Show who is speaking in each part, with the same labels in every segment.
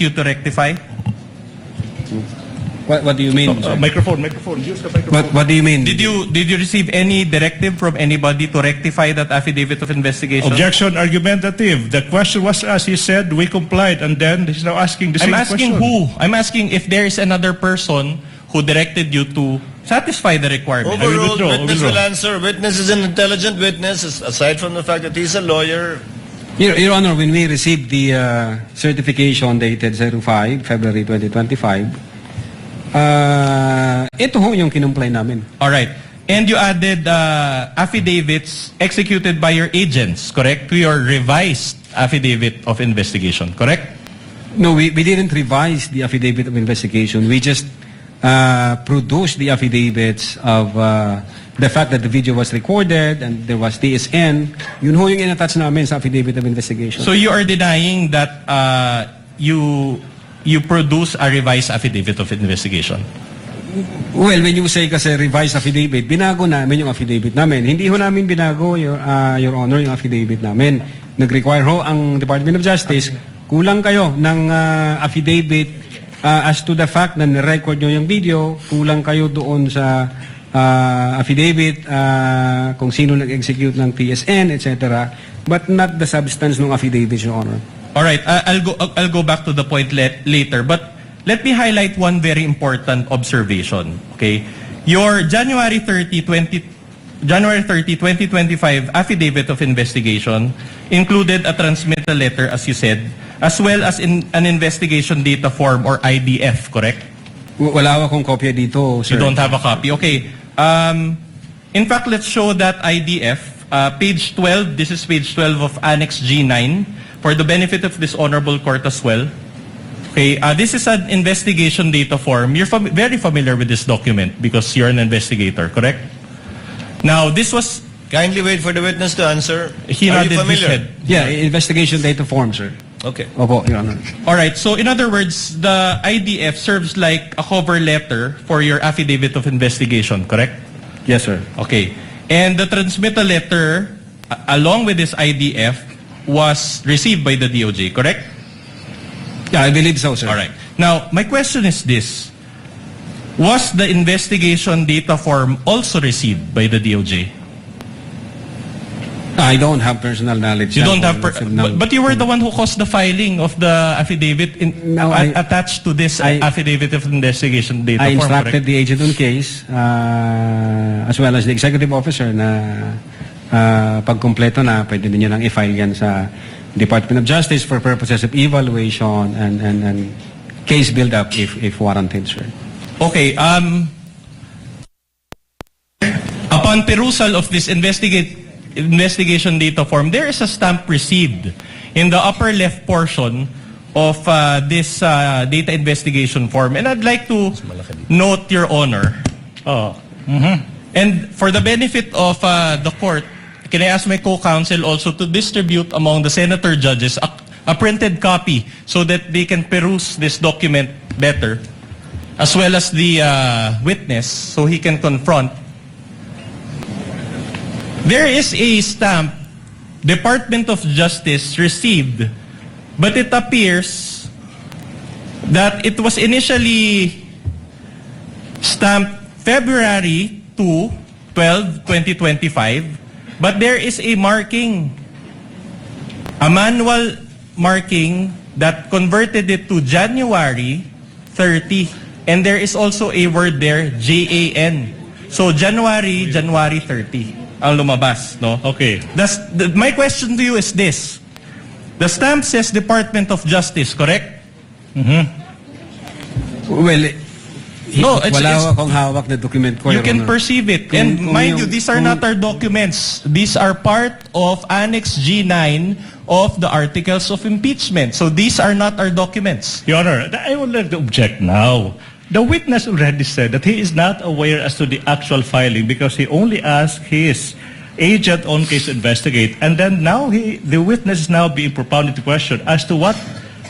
Speaker 1: you to rectify?
Speaker 2: What do you mean?
Speaker 3: Microphone. Use the microphone.
Speaker 2: What do you mean?
Speaker 1: Did you receive any directive from anybody to rectify that affidavit of investigation?
Speaker 3: Objection argumentative. The question was asked. He said we complied, and then he's now asking the same question.
Speaker 1: I'm asking who? I'm asking if there is another person who directed you to satisfy the requirement.
Speaker 4: Overruled.
Speaker 3: withdraw,
Speaker 4: Witness
Speaker 3: withdraw.
Speaker 4: will answer. Witness is an intelligent witness, aside from the fact that he's a lawyer.
Speaker 2: Your Honor, when we received the certification dated 05, February 2025, ito ho yung kinumply namin.
Speaker 1: All right. And you added affidavits executed by your agents, correct? To your revised affidavit of investigation, correct?
Speaker 2: No, we didn't revise the affidavit of investigation. We just produced the affidavits of the fact that the video was recorded and there was TSN. Yun ho yung in-attach namin sa affidavit of investigation.
Speaker 1: So you are denying that you produce a revised affidavit of investigation?
Speaker 2: Well, when you say kasi revised affidavit, binago namin yung affidavit namin. Hindi ho namin binago, Your Honor, yung affidavit namin. Nag-require ho ang Department of Justice, kulang kayo ng affidavit as to the fact na nirecord nyo yung video, kulang kayo doon sa affidavit kung sino nag-execute ng TSN, etc. But not the substance ng affidavit, Your Honor.
Speaker 1: All right, I'll go back to the point later, but let me highlight one very important observation. Okay, your January 30, 2025 affidavit of investigation included a transmittal letter, as you said, as well as an investigation data form or IDF, correct?
Speaker 2: Wala akong kopya dito, sir.
Speaker 1: You don't have a copy. Okay. In fact, let's show that IDF. Page 12, this is page 12 of Annex G9, for the benefit of this honorable court as well. Okay, this is an investigation data form. You're very familiar with this document because you're an investigator, correct? Now, this was...
Speaker 4: Kindly wait for the witness to answer.
Speaker 1: He
Speaker 4: Are you
Speaker 1: nodded his
Speaker 4: familiar?
Speaker 1: head.
Speaker 2: Yeah, investigation data form, sir.
Speaker 4: Okay.
Speaker 2: Opo, Your Honor.
Speaker 1: All right, so in other words, the IDF serves like a cover letter for your affidavit of investigation, correct?
Speaker 2: Yes, sir.
Speaker 1: Okay. And the transmittal letter, along with this IDF, was received by the DOJ, correct?
Speaker 2: Yeah, I believe so, sir.
Speaker 1: All right. Now, my question is this. Was the investigation data form also received by the DOJ?
Speaker 2: I don't have personal knowledge.
Speaker 1: You don't have... But you were the one who caused the filing of the affidavit
Speaker 2: No,
Speaker 1: attached to this affidavit of investigation data
Speaker 2: I
Speaker 1: form,
Speaker 2: instructed
Speaker 1: correct?
Speaker 2: the agent on case as well as the executive officer na pagkumpleto na, pwede niyo nang i-file yan sa Department of Justice for purposes of evaluation and case build-up if warranted, sir.
Speaker 1: Okay. Upon perusal of this investigation data form, there is a stamp received in the upper left portion of this data investigation form. And I'd like to note, Your Honor, and for the benefit of the court, can I ask my co-counsel also to distribute among the senator judges a printed copy so that they can peruse this document better, as well as the witness, so he can confront. There is a stamp Department of Justice received, but it appears that it was initially stamped February 2, 12, 2025, but there is a marking, a manual marking that converted it to January 30, and there is also a word there, JAN. So January 30 ang lumabas, no?
Speaker 3: Okay.
Speaker 1: My question to you is this. The stamp says Department of Justice, correct?
Speaker 2: Well,
Speaker 1: No, it's-
Speaker 2: wala akong hawak na document ko,
Speaker 1: You
Speaker 2: Your
Speaker 1: can
Speaker 2: Honor.
Speaker 1: perceive it.
Speaker 2: Kung-
Speaker 1: And
Speaker 2: kung
Speaker 1: mind you,
Speaker 2: yung-
Speaker 1: these are not our documents. These are part of Annex G9 of the Articles of Impeachment. So these are not our documents.
Speaker 3: Your Honor, I would like to object now. The witness already said that he is not aware as to the actual filing because he only asked his agent on case to investigate. And then now the witness is now being propounded to question as to what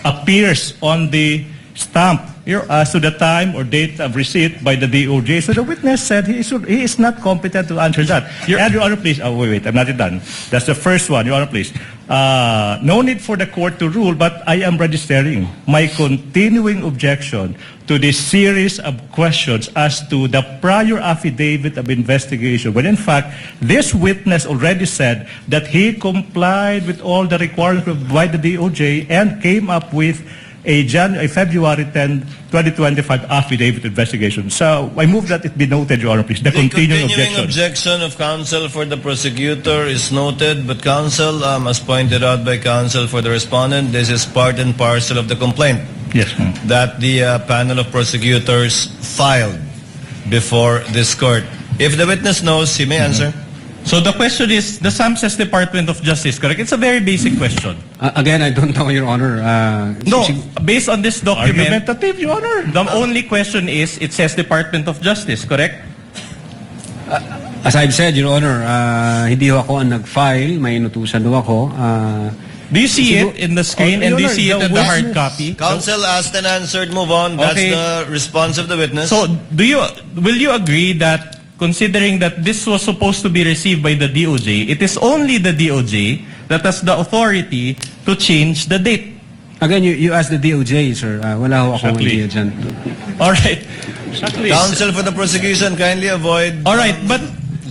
Speaker 3: appears on the stamp as to the time or date of receipt by the DOJ. So the witness said he is not competent to answer that. Your Honor, please. Oh, wait, I'm not done. That's the first one. Your Honor, please. No need for the court to rule, but I am registering my continuing objection to this series of questions as to the prior affidavit of investigation, when in fact, this witness already said that he complied with all the requirements by the DOJ and came up with a February 10, 2025 affidavit investigation. So I move that it be noted, Your Honor, please. The continuing
Speaker 4: objection of counsel for the prosecutor is noted, but counsel, as pointed out by counsel for the respondent, this is part and parcel of the complaint.
Speaker 3: Yes, ma'am.
Speaker 4: That the panel of prosecutors filed before this court. If the witness knows, he may answer.
Speaker 1: So the question is, the SAMSES Department of Justice, correct? It's a very basic question.
Speaker 2: Again, I don't know, Your Honor.
Speaker 1: No, based on this document,
Speaker 3: Argumentative, Your Honor.
Speaker 1: the only question is, it says Department of Justice, correct?
Speaker 2: As I've said, Your Honor, hindi ho ako ang nag-file, may inutusan ho ako.
Speaker 1: Do you see it in the screen and do you see it in the hard copy?
Speaker 4: Counsel asked and answered, move on. That's
Speaker 1: Okay.
Speaker 4: the response of the witness.
Speaker 1: So, will you agree that considering that this was supposed to be received by the DOJ, it is only the DOJ that has the authority to change the date?
Speaker 2: Again, you asked the DOJ, sir. Wala ho akong
Speaker 3: Exactly.
Speaker 2: idea dyan.
Speaker 1: All right.
Speaker 3: Exactly.
Speaker 4: Counsel for the prosecution, kindly avoid.
Speaker 1: All right, but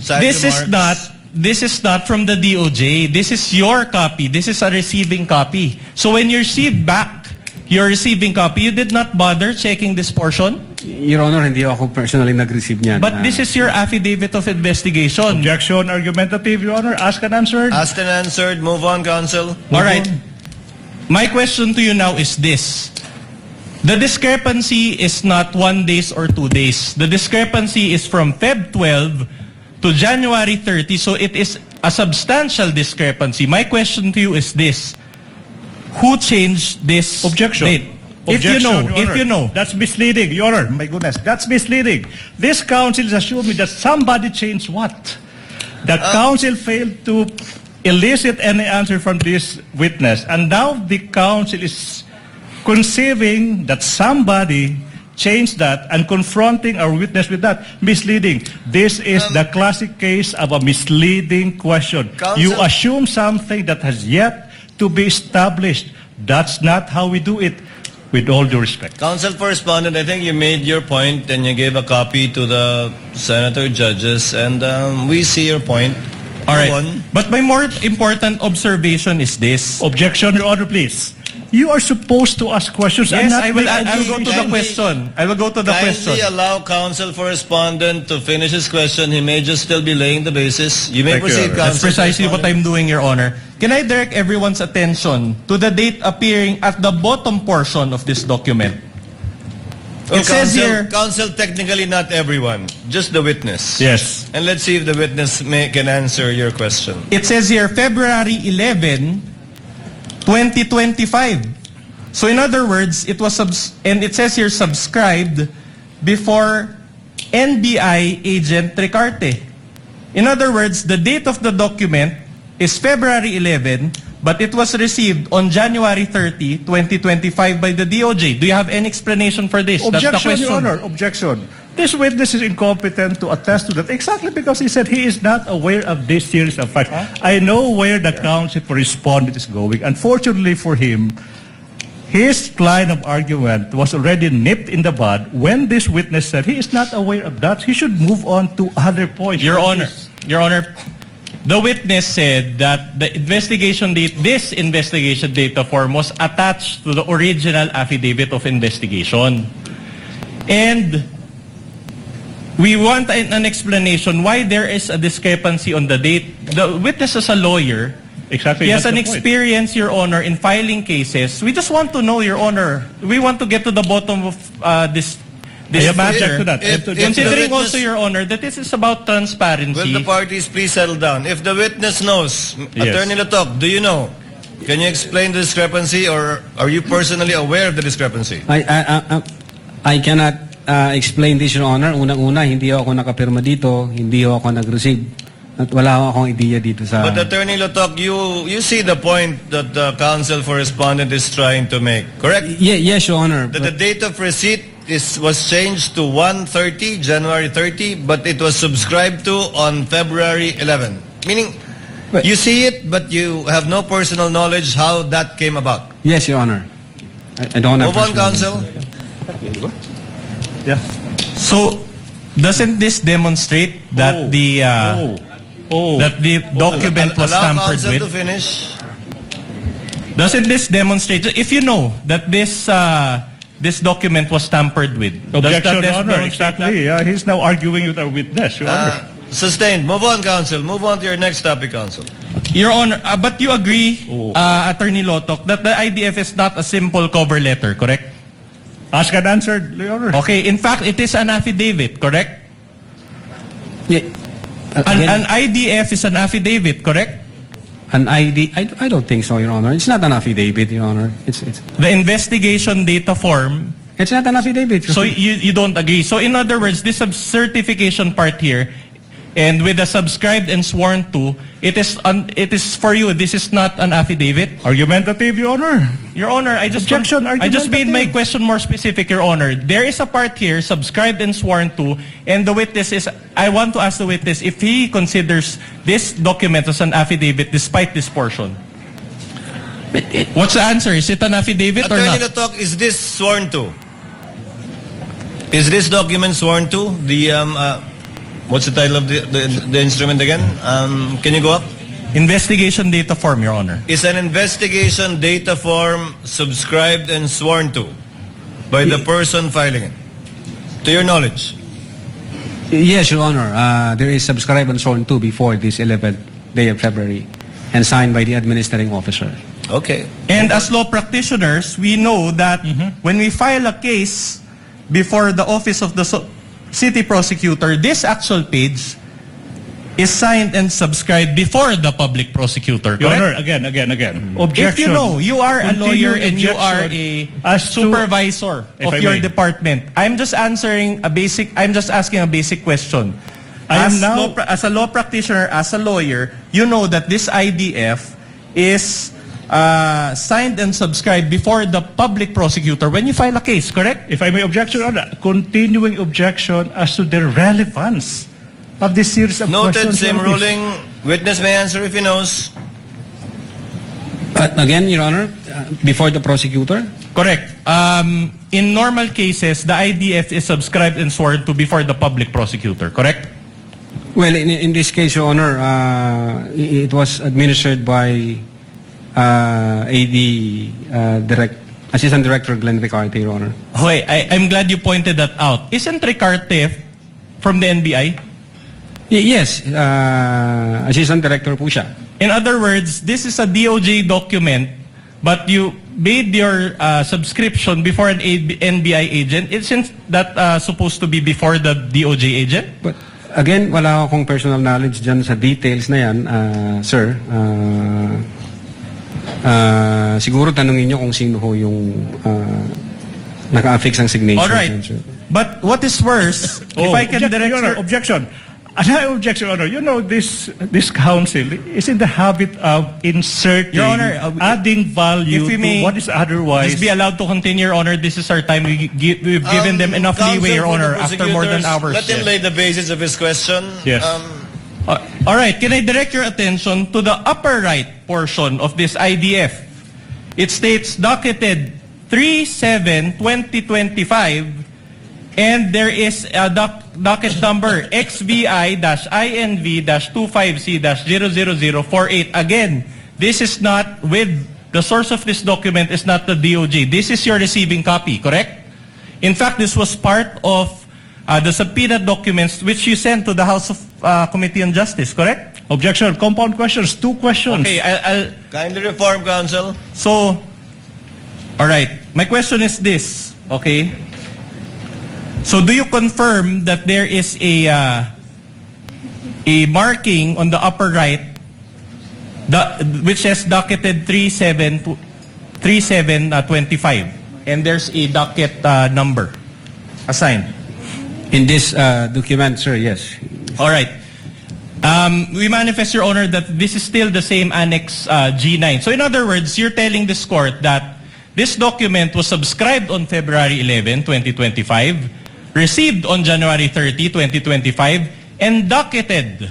Speaker 4: side remarks.
Speaker 1: this is not from the DOJ. This is your copy. This is a receiving copy. So when you receive back your receiving copy, you did not bother checking this portion?
Speaker 2: Your Honor, hindi ako personally nag-receive niyan.
Speaker 1: But this is your affidavit of investigation.
Speaker 3: Objection argumentative, Your Honor. Asked and answered.
Speaker 4: Asked and answered, move on, counsel.
Speaker 1: All right. My question to you now is this. The discrepancy is not 1 day or 2 days. The discrepancy is from Feb 12 to January 30. So it is a substantial discrepancy. My question to you is this. Who changed this
Speaker 3: Objection.
Speaker 1: date? If you
Speaker 3: Objection,
Speaker 1: know,
Speaker 3: Your
Speaker 1: if
Speaker 3: Honor.
Speaker 1: you know.
Speaker 3: That's misleading, Your Honor. My goodness, that's misleading. This counsel is assuming that somebody changed what? That counsel failed to elicit any answer from this witness. And now the counsel is conceiving that somebody changed that and confronting our witness with that. Misleading. This is the classic case of a misleading question.
Speaker 4: Counsel-
Speaker 3: You assume something that has yet to be established. That's not how we do it, with all due respect.
Speaker 4: Counsel for respondent, I think you made your point and you gave a copy to the senator judges, and we see your point.
Speaker 1: All right.
Speaker 4: Go on.
Speaker 1: But my more important observation is this.
Speaker 3: Objection, Your Honor, please. You are supposed to ask questions and
Speaker 1: Yes,
Speaker 3: not
Speaker 1: I will
Speaker 3: make
Speaker 1: go to the
Speaker 4: Kindly-
Speaker 1: question. I will go to the question.
Speaker 4: Kindly allow counsel for respondent to finish his question. He may just still be laying the basis. You may
Speaker 3: Thank you,
Speaker 4: proceed,
Speaker 3: Your Honor.
Speaker 1: That's
Speaker 4: counsel.
Speaker 1: precisely what I'm doing, Your Honor. Can I direct everyone's attention to the date appearing at the bottom portion of this document?
Speaker 4: Well,
Speaker 1: It says
Speaker 4: counsel,
Speaker 1: here-
Speaker 4: counsel, technically not everyone, just the witness.
Speaker 3: Yes.
Speaker 4: And let's see if the witness can answer your question.
Speaker 1: It says here, February 11, 2025. So in other words, it was and it says here subscribed before NBI agent Ricarte. In other words, the date of the document is February 11, but it was received on January 30, 2025 by the DOJ. Do you have any explanation for this? That's the
Speaker 3: Objection,
Speaker 1: question.
Speaker 3: Your Honor. Objection. This witness is incompetent to attest to that exactly because he said he is not aware of this series of facts. I know where the counsel for respondent is going. Unfortunately for him, his line of argument was already nipped in the bud when this witness said he is not aware of that. He should move on to other points.
Speaker 1: Your Honor, the witness said that the investigation date, this investigation data form was attached to the original affidavit of investigation. And we want an explanation why there is a discrepancy on the date. The witness is a lawyer.
Speaker 3: Exactly.
Speaker 1: He has
Speaker 3: that's
Speaker 1: an
Speaker 3: the point.
Speaker 1: experience, Your Honor, in filing cases. We just want to know, Your Honor. We want to get to the bottom of this
Speaker 3: I am
Speaker 1: matter.
Speaker 3: object to that.
Speaker 4: If the
Speaker 1: Considering
Speaker 4: witness-
Speaker 1: also, Your Honor, that this is about transparency.
Speaker 4: Will the parties please settle down? If the witness knows,
Speaker 3: Yes.
Speaker 4: Attorney Latok, do you know? Can you explain the discrepancy, or are you personally aware of the discrepancy?
Speaker 2: I cannot explain this, Your Honor. Unang-una, hindi ako nakapirma dito, hindi ako nag-receive At wala akong idea dito sa...
Speaker 4: But Attorney Lotok, you see the point that the counsel for respondent is trying to make, correct?
Speaker 2: Yes, Your Honor.
Speaker 4: That the date of receipt was changed to 1/30, January 30, but it was subscribed to on February 11. Meaning,
Speaker 2: But-
Speaker 4: you see it, but you have no personal knowledge how that came about.
Speaker 2: Yes, Your Honor. I don't have...
Speaker 4: Move on,
Speaker 2: personal-
Speaker 4: counsel.
Speaker 3: Yeah.
Speaker 1: So, doesn't this demonstrate that that the document was
Speaker 4: Allow
Speaker 1: tampered
Speaker 4: counsel
Speaker 1: with?
Speaker 4: to finish.
Speaker 1: Doesn't this demonstrate, if you know that this document was tampered with, does
Speaker 3: Objection,
Speaker 1: that
Speaker 3: Your Honor.
Speaker 1: demonstrate
Speaker 3: Exactly. He's now arguing with our witness, Your Honor.
Speaker 4: Sustained. Move on, counsel. Move on to your next topic, counsel.
Speaker 1: Your Honor, but you agree, Attorney Lotok, that the IDF is not a simple cover letter, correct?
Speaker 3: Ask and answered, Your Honor.
Speaker 1: Okay, in fact, it is an affidavit, correct?
Speaker 2: Yeah.
Speaker 1: An IDF is an affidavit, correct?
Speaker 2: An ID... I don't think so, Your Honor. It's not an affidavit, Your Honor. It's
Speaker 1: The investigation data form.
Speaker 2: not an affidavit.
Speaker 1: So you don't agree. So in other words, this certification part here, and with the subscribed and sworn to, it is for you. This is not an affidavit.
Speaker 3: Argumentative, Your Honor.
Speaker 1: Your Honor, I just
Speaker 3: Objection,
Speaker 1: I just made my
Speaker 3: argumentative.
Speaker 1: question more specific, Your Honor. There is a part here, subscribed and sworn to, and the witness is, I want to ask the witness if he considers this document as an affidavit despite this portion. What's the answer? Is it an affidavit or
Speaker 4: Attorney
Speaker 1: not?
Speaker 4: Lotok, is this sworn to? Is this document sworn to? What's the title of the instrument again? Can you go up?
Speaker 1: Investigation data form, Your Honor.
Speaker 4: Is an investigation data form subscribed and sworn to by the person filing it? To your knowledge?
Speaker 2: Yes, Your Honor. There is subscribed and sworn to before this 11th day of February and signed by the administrating officer.
Speaker 4: Okay.
Speaker 1: And as law practitioners, we know that when we file a case before the office of the city prosecutor, this actual page is signed and subscribed before the public prosecutor,
Speaker 3: Your Honor,
Speaker 1: correct?
Speaker 3: again. Objection.
Speaker 1: If you know, you are a lawyer
Speaker 3: Continuing
Speaker 1: and you are
Speaker 3: objection
Speaker 1: a
Speaker 3: as to-
Speaker 1: supervisor
Speaker 3: If
Speaker 1: of
Speaker 3: I
Speaker 1: your
Speaker 3: may.
Speaker 1: department. I'm just asking a basic question.
Speaker 3: I am now-
Speaker 1: As a law practitioner, as a lawyer, you know that this IDF is signed and subscribed before the public prosecutor when you file a case, correct?
Speaker 3: If I may objection, Your Honor, continuing objection as to the relevance of this series of
Speaker 4: Noted,
Speaker 3: questions.
Speaker 4: same
Speaker 3: Your Honor, please.
Speaker 4: ruling. Witness may answer if he knows.
Speaker 2: Again, Your Honor, before the prosecutor?
Speaker 1: Correct. In normal cases, the IDF is subscribed and sworn to before the public prosecutor, correct?
Speaker 2: Well, in this case, Your Honor, it was administered by Assistant Director Glenn Ricarte, Your Honor.
Speaker 1: Okay, I'm glad you pointed that out. Isn't Ricarte from the NBI?
Speaker 2: Yes, Assistant Director po siya.
Speaker 1: In other words, this is a DOJ document, but you made your subscription before an NBI agent. Isn't that supposed to be before the DOJ agent?
Speaker 2: But again, wala akong personal knowledge dyan sa details na yan, sir. Siguro tanungin nyo kung sino ho yung naka-affix ang signature.
Speaker 1: All right.
Speaker 2: dyan, sir.
Speaker 1: But what is worse, if I can direct
Speaker 3: Your Honor,
Speaker 1: your...
Speaker 3: objection. Another objection, Your Honor. You know, this council is in the habit of inserting,
Speaker 1: Your Honor,
Speaker 3: adding value
Speaker 1: if we may
Speaker 3: to what is otherwise.
Speaker 1: Just be allowed to continue, Your Honor. This is our time. We've given them enough
Speaker 4: Counsel
Speaker 1: leeway, Your
Speaker 4: for the
Speaker 1: Honor, after more than
Speaker 4: prosecutors,
Speaker 1: hours.
Speaker 4: Let him lay the basis of his question.
Speaker 3: Yes.
Speaker 1: All right, can I direct your attention to the upper right portion of this IDF? It states docketed 3/7/2025, and there is a docket number XVI-INV-25C-00048. Again, this is not with the source of this document is not the DOJ. This is your receiving copy, correct? In fact, this was part of the subpoena documents which you sent to the House of Committee on Justice, correct?
Speaker 3: Objection. Compound questions. 2 questions.
Speaker 1: Okay, I'll
Speaker 4: Kindly reform, counsel.
Speaker 1: so, all right. My question is this, okay? So, do you confirm that there is a marking on the upper right which says docketed 3/7/25, and there's a docket number assigned?
Speaker 2: In this document, sir, yes.
Speaker 1: All right. We manifest, Your Honor, that this is still the same Annex G9. So in other words, you're telling this court that this document was subscribed on February 11, 2025, received on January 30, 2025, and docketed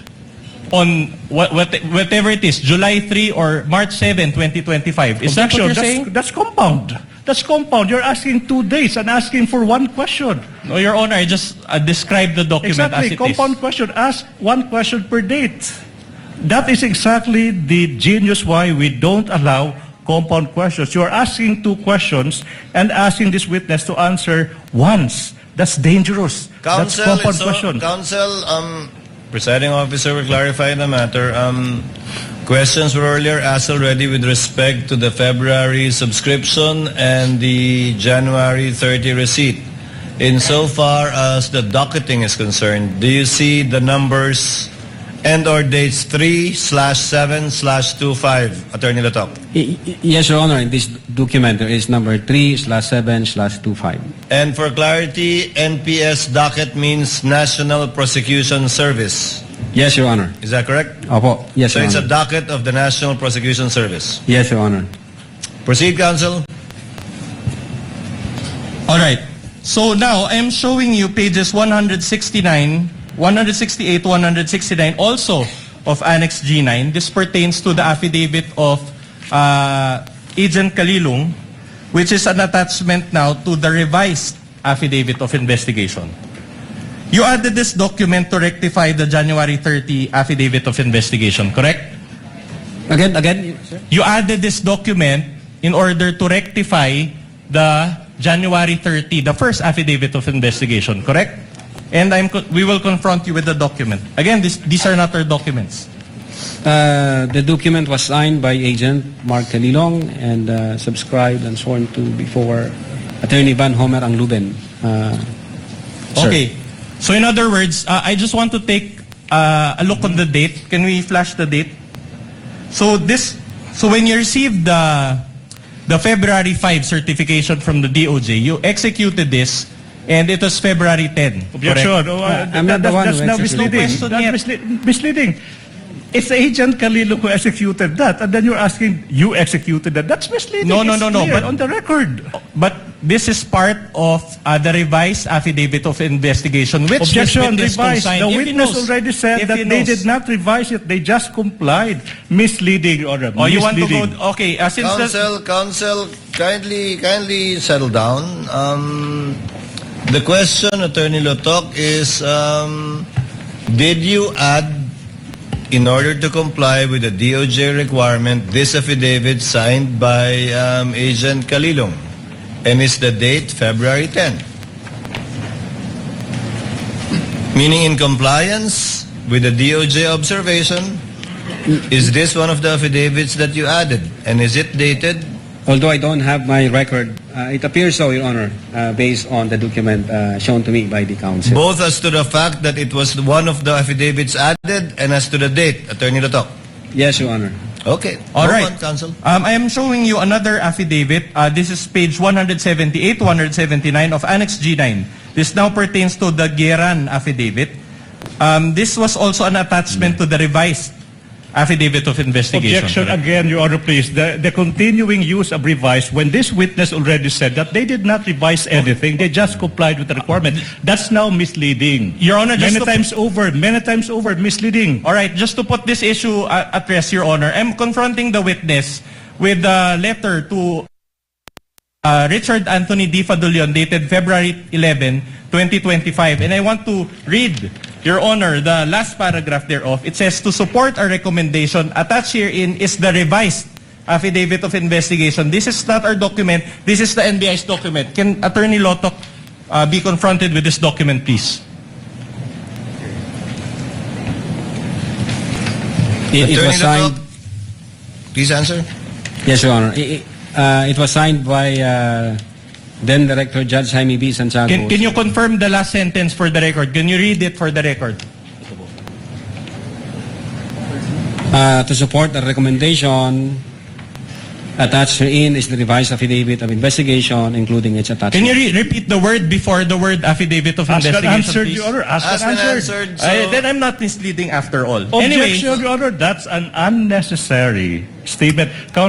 Speaker 1: on whatever it is, July 3 or March 7, 2025. Is that what you're saying?
Speaker 3: That's compound. That's compound. You're asking 2 days and asking for one question.
Speaker 1: No, Your Honor, I just described the document
Speaker 3: Exactly.
Speaker 1: as it
Speaker 3: Compound
Speaker 1: is.
Speaker 3: question. Ask one question per date. That is exactly the genius why we don't allow compound questions. You're asking 2 questions and asking this witness to answer once. That's dangerous. That's compound question.
Speaker 4: Counsel, presiding officer will clarify the matter. Questions were earlier asked already with respect to the February subscription and the January 30 receipt. Insofar as the docketing is concerned, do you see the numbers and or dates 3/7/25, Attorney Latok?
Speaker 2: Yes, Your Honor. In this document, there is number 3/7/25.
Speaker 4: And for clarity, NPS docket means National Prosecution Service.
Speaker 2: Yes, Your Honor.
Speaker 4: Is that correct?
Speaker 2: Opo. Yes,
Speaker 4: So
Speaker 2: Your
Speaker 4: it's a
Speaker 2: Honor.
Speaker 4: docket of the National Prosecution Service.
Speaker 2: Yes, Your Honor.
Speaker 4: Proceed, counsel.
Speaker 1: All right. So now I'm showing you pages 169, 168, 169 also of Annex G9. This pertains to the affidavit of Agent Kalilung, which is an attachment now to the revised affidavit of investigation. You added this document to rectify the January 30 affidavit of investigation, correct?
Speaker 2: Again, sir?
Speaker 1: You added this document in order to rectify the January 30, the first affidavit of investigation, correct? And we will confront you with the document. Again, these are not our documents.
Speaker 2: The document was signed by Agent Mark Kalilong and subscribed and sworn to before Attorney Van Homer Angluben. Sir.
Speaker 1: Okay. So in other words, I just want to take a look on the date. Can we flash the date? So when you received the February 5 certification from the DOJ, you executed this, and it was February 10.
Speaker 3: Objection.
Speaker 1: Correct?
Speaker 2: I'm not the one
Speaker 3: That's
Speaker 2: who
Speaker 3: now
Speaker 2: executed
Speaker 3: misleading.
Speaker 1: it.
Speaker 3: That's misleading. It's Agent Kalilong who executed that, and then you're asking, you executed that. That's misleading.
Speaker 1: No,
Speaker 3: It's clear
Speaker 1: but
Speaker 3: on the record.
Speaker 1: But this is part of the revised affidavit of investigation, which
Speaker 3: Objection,
Speaker 1: this witness
Speaker 3: revised.
Speaker 1: co-signed.
Speaker 3: The
Speaker 1: If he
Speaker 3: witness
Speaker 1: knows.
Speaker 3: already said
Speaker 1: If
Speaker 3: that
Speaker 1: he
Speaker 3: they
Speaker 1: knows.
Speaker 3: did not revise it. They just complied. Misleading, Your Honor.
Speaker 1: Oh, you want to
Speaker 3: Misleading.
Speaker 1: go? Okay, since
Speaker 4: Counsel, kindly settle down. The question, Attorney Latok, is did you add, in order to comply with the DOJ requirement, this affidavit signed by Agent Kalilong? And is the date February 10? Meaning in compliance with the DOJ observation, is this one of the affidavits that you added? And is it dated?
Speaker 2: Although I don't have my record, it appears so, Your Honor, based on the document shown to me by the counsel.
Speaker 4: Both as to the fact that it was one of the affidavits added and as to the date, Attorney Latok.
Speaker 2: Yes, Your Honor.
Speaker 4: Okay.
Speaker 1: All
Speaker 4: Go
Speaker 1: right.
Speaker 4: on, counsel.
Speaker 1: I am showing you another affidavit. This is page 178, 179 of Annex G9. This now pertains to the Geran affidavit. This was also an attachment to the revised affidavit of investigation.
Speaker 3: Objection again, Your Honor, please. The continuing use of revise, when this witness already said that they did not revise anything, they just complied with the requirement. That's now misleading.
Speaker 1: Your Honor, just
Speaker 3: many times over, misleading.
Speaker 1: All right, just to put this issue at rest, Your Honor, I'm confronting the witness with a letter to Richard Anthony D. Fadulion dated February 11, 2025. And I want to read, Your Honor, the last paragraph thereof. It says, to support our recommendation, attached herein is the revised affidavit of investigation. This is not our document. This is the NBI's document. Can Attorney Lotok be confronted with this document, please?
Speaker 2: It
Speaker 4: Attorney
Speaker 2: was signed.
Speaker 4: Latok, please answer.
Speaker 2: Yes, Your Honor. It was signed by then Director Judge Jaime B. Santiago.
Speaker 1: Can you confirm the last sentence for the record? Can you read it for the record?
Speaker 2: To support the recommendation, Attached herein is the revised affidavit of investigation, including its attachment.
Speaker 1: Can you repeat the word before the word affidavit of
Speaker 3: Ask and
Speaker 1: investigation,
Speaker 3: answered,
Speaker 1: please?
Speaker 3: Your Honor. Ask
Speaker 4: Asked
Speaker 3: and
Speaker 4: and
Speaker 3: answered.
Speaker 4: answered. So,
Speaker 1: Then I'm not misleading after all.
Speaker 3: Objection,
Speaker 1: Anyway,
Speaker 3: Your Honor. That's an unnecessary statement.